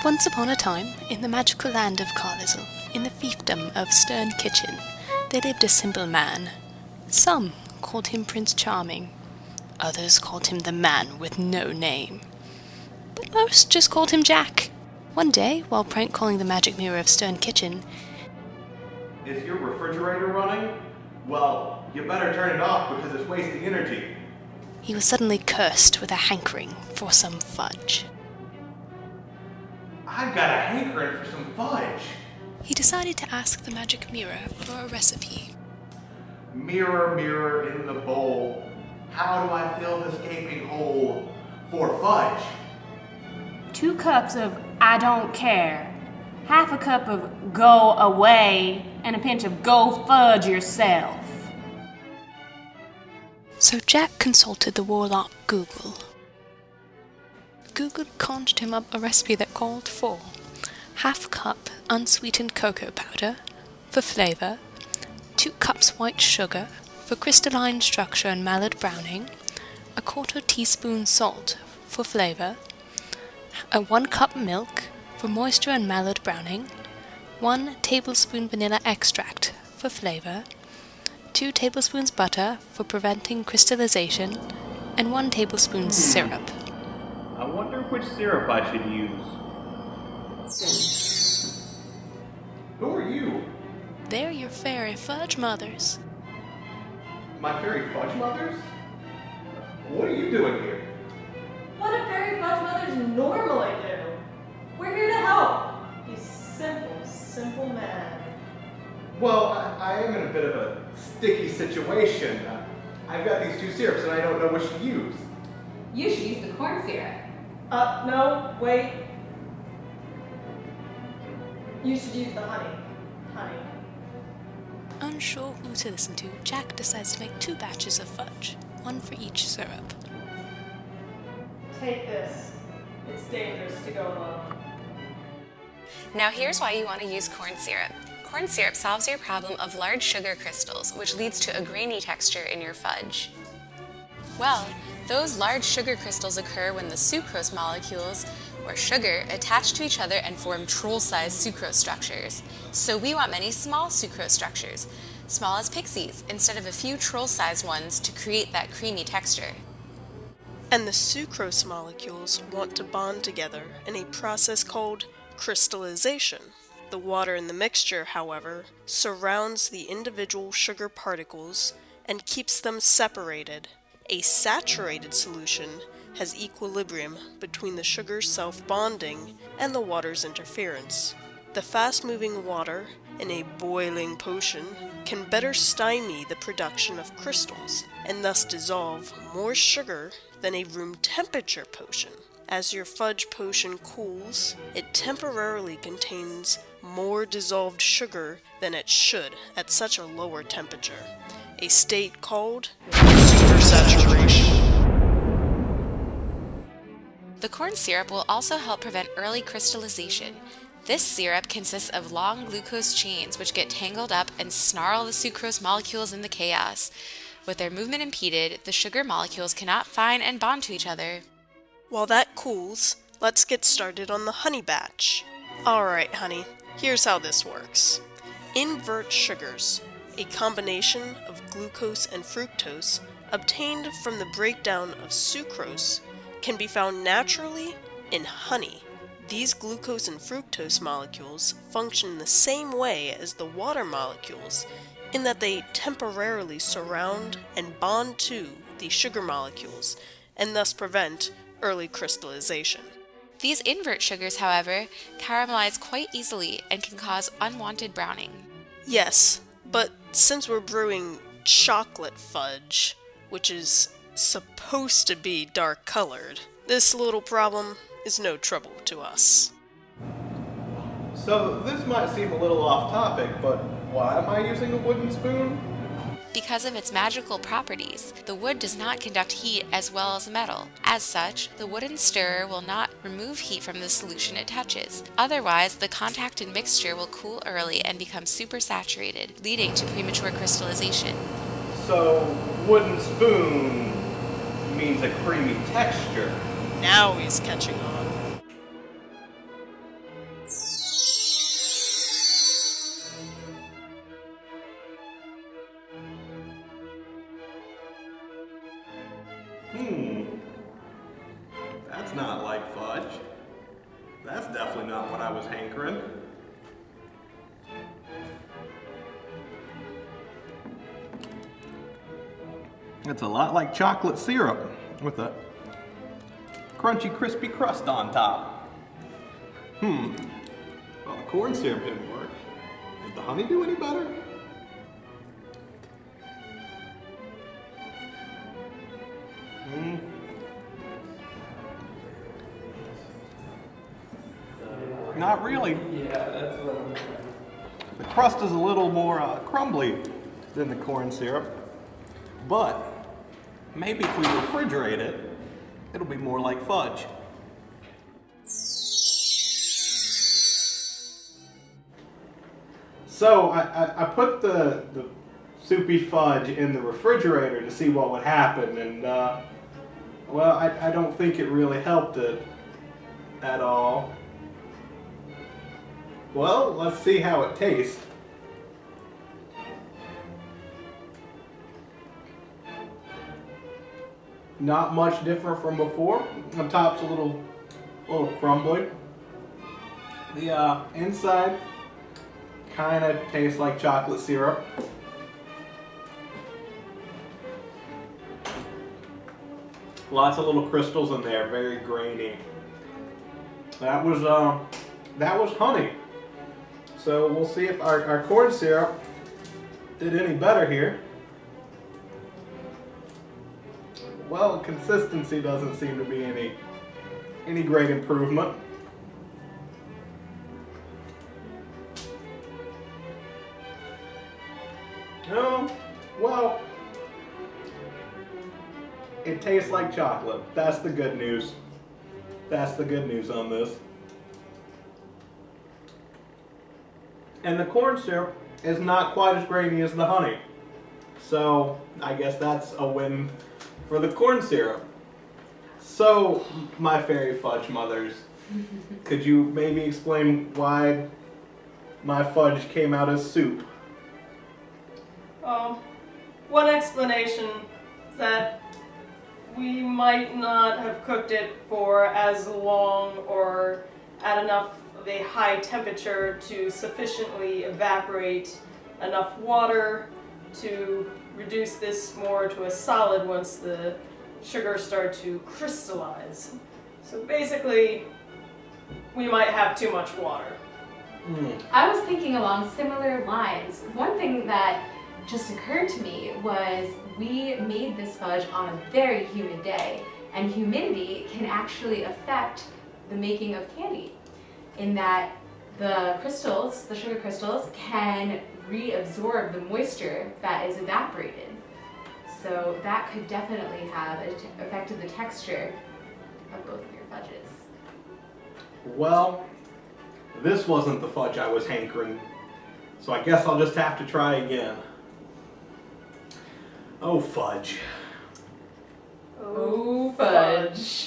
Once upon a time, in the magical land of Carlisle, in the fiefdom of Stern Kitchen, there lived a simple man. Some called him Prince Charming. Others called him the Man with No Name. But most just called him Jack. One day, while prank calling the magic mirror of Stern Kitchen, "Is your refrigerator running? Well, you better turn it off because it's wasting energy." he was suddenly cursed with a hankering for some fudge. "I've got a hankering for some fudge." He decided to ask the magic mirror for a recipe. "Mirror, mirror in the bowl, how do I fill this gaping hole for fudge?" 2 cups of I don't care, half a cup of go away, and a pinch of go fudge yourself. So Jack consulted the warlock Google. Google conjured him up a recipe that called for half cup unsweetened cocoa powder for flavor, 2 cups white sugar for crystalline structure and mallard browning, a 1/4 teaspoon salt for flavor, a 1 cup milk for moisture and mallard browning, 1 tablespoon vanilla extract for flavor, 2 tablespoons butter for preventing crystallization, and 1 tablespoon syrup. I wonder which syrup I should use. Who are you? They're your fairy fudge mothers. My fairy fudge mothers? What are you doing here? What do fairy fudge mothers normally do? We're here to help. You simple man. Well, I am in a bit of a sticky situation. I've got these 2 syrups and I don't know which to use. You should use the corn syrup. No, wait. You should use the honey. Honey. Unsure who to listen to, Jack decides to make 2 batches of fudge, 1 for each syrup. Take this. It's dangerous to go alone. Now here's why you want to use corn syrup. Corn syrup solves your problem of large sugar crystals, which leads to a grainy texture in your fudge. Well, those large sugar crystals occur when the sucrose molecules, or sugar, attach to each other and form troll-sized sucrose structures. So we want many small sucrose structures, small as pixies, instead of a few troll-sized ones to create that creamy texture. And the sucrose molecules want to bond together in a process called crystallization. The water in the mixture, however, surrounds the individual sugar particles and keeps them separated. A saturated solution has equilibrium between the sugar's self-bonding and the water's interference. The fast-moving water in a boiling potion can better stymie the production of crystals and thus dissolve more sugar than a room temperature potion. As your fudge potion cools, it temporarily contains more dissolved sugar than it should at such a lower temperature, a state called supersaturation. The corn syrup will also help prevent early crystallization. This syrup consists of long glucose chains which get tangled up and snarl the sucrose molecules in the chaos. With their movement impeded, the sugar molecules cannot find and bond to each other. While that cools, let's get started on the honey batch. Alright honey, here's how this works. Invert sugars, a combination of glucose and fructose obtained from the breakdown of sucrose, can be found naturally in honey. These glucose and fructose molecules function the same way as the water molecules in that they temporarily surround and bond to the sugar molecules and thus prevent early crystallization. These invert sugars, however, caramelize quite easily and can cause unwanted browning. Yes, but since we're brewing chocolate fudge, which is supposed to be dark colored, this little problem is no trouble to us. So this might seem a little off topic, but why am I using a wooden spoon? Because of its magical properties, the wood does not conduct heat as well as metal. As such, the wooden stirrer will not remove heat from the solution it touches. Otherwise, the contacted mixture will cool early and become supersaturated, leading to premature crystallization. So wooden spoon means a creamy texture. Now he's catching on. That's not like fudge. That's definitely not what I was hankering. It's a lot like chocolate syrup with a crunchy, crispy crust on top. Well, the corn syrup didn't work. Did the honey do any better? Not really. Yeah, that's what I'm trying. The crust is a little more crumbly than the corn syrup, but maybe if we refrigerate it, it'll be more like fudge. So I put the soupy fudge in the refrigerator to see what would happen, and well, I don't think it really helped it at all. Well, let's see how it tastes. Not much different from before. The top's a little crumbly. The inside kind of tastes like chocolate syrup. Lots of little crystals in there, very grainy. That was honey. So we'll see if our corn syrup did any better here. Well, consistency doesn't seem to be any great improvement. No, well, it tastes like chocolate. That's the good news. That's the good news on this. And the corn syrup is not quite as grainy as the honey. So I guess that's a win for the corn syrup. So, my fairy fudge mothers, could you maybe explain why my fudge came out as soup? One explanation is that we might not have cooked it for as long or at enough of a high temperature to sufficiently evaporate enough water to reduce this more to a solid once the sugars start to crystallize. So basically, we might have too much water. I was thinking along similar lines. One thing that just occurred to me was we made this fudge on a very humid day, and humidity can actually affect the making of candy in that the crystals, the sugar crystals, can reabsorb the moisture that is evaporated. So that could definitely have affected the texture of both of your fudges. Well, this wasn't the fudge I was hankering, so I guess I'll just have to try again. Oh, fudge. Oh, fudge.